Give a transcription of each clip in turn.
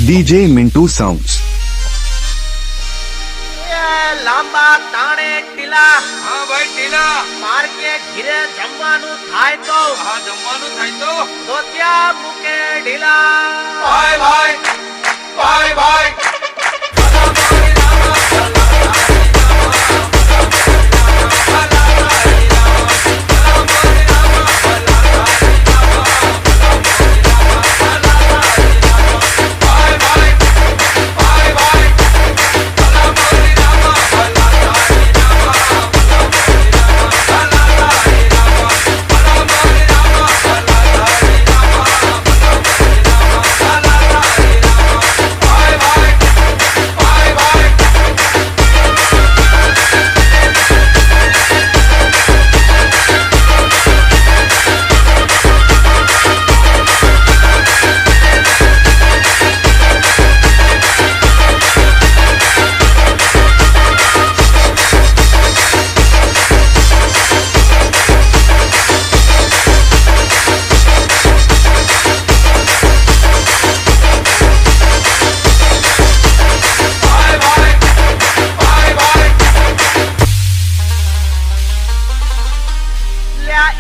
DJ Mintu Sounds. લાંબા તાણે ટીલા. હા ભાઈ ટીલા. માર્કે ઘીરે જમવાનું થાય તો. હા જમવાનું થાય તો. દોત્યા મૂકે ઢીલા. ભાઈ ભાઈ ભાઈ ભાઈ.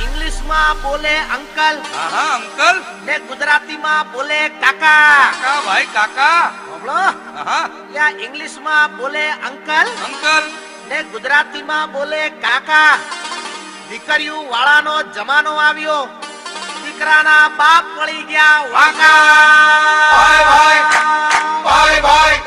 ઇંગ્લિશમાં બોલે અંકલ. હા અંકલ. ને ગુજરાતીમાં બોલે કાકા. કાકા ભાઈ કાકા. સાંભળો. હા ત્યાં ઇંગ્લિશમાં બોલે અંકલ. અંકલ. ને ગુજરાતીમાં બોલે કાકા. દીકરીઓ વાળાનો જમાનો આવ્યો. દીકરાના બાપ પડી ગયા વાંકા. ભાઈ ભાઈ ભાઈ ભાઈ.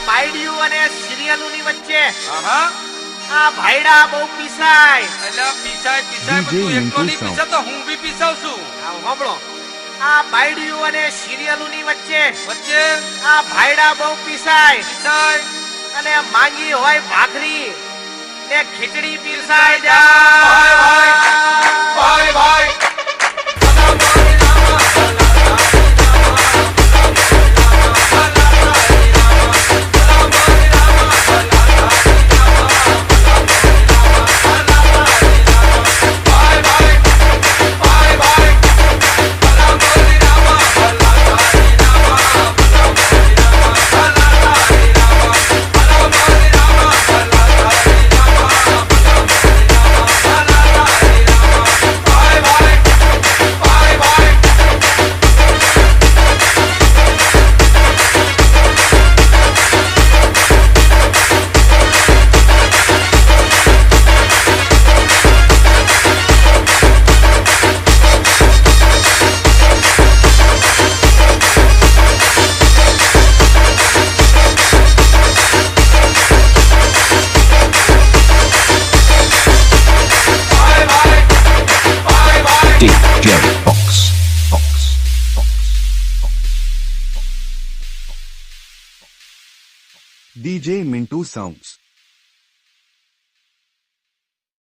બાયડીયું અને સિરિયલોની વચ્ચે હા આ ભાઈડા બહુ પીસાય. એટલે પીસાય પીસાય DJ બધું એકલો Mintu નહીં Sound. પીસાય તો હું બી પીસાવ છું. આવો સાંભળો. આ બાયડીયું અને સિરિયલોની વચ્ચે વચ્ચે આ ભાઈડા બહુ પીસાય. પીસાય. અને માંગી હોય ભાખરી ને ખીચડી પીરસાય ભાઈ જાય. ભાઈ ભાઈ. DJ Box. DJ Mintu Sounds.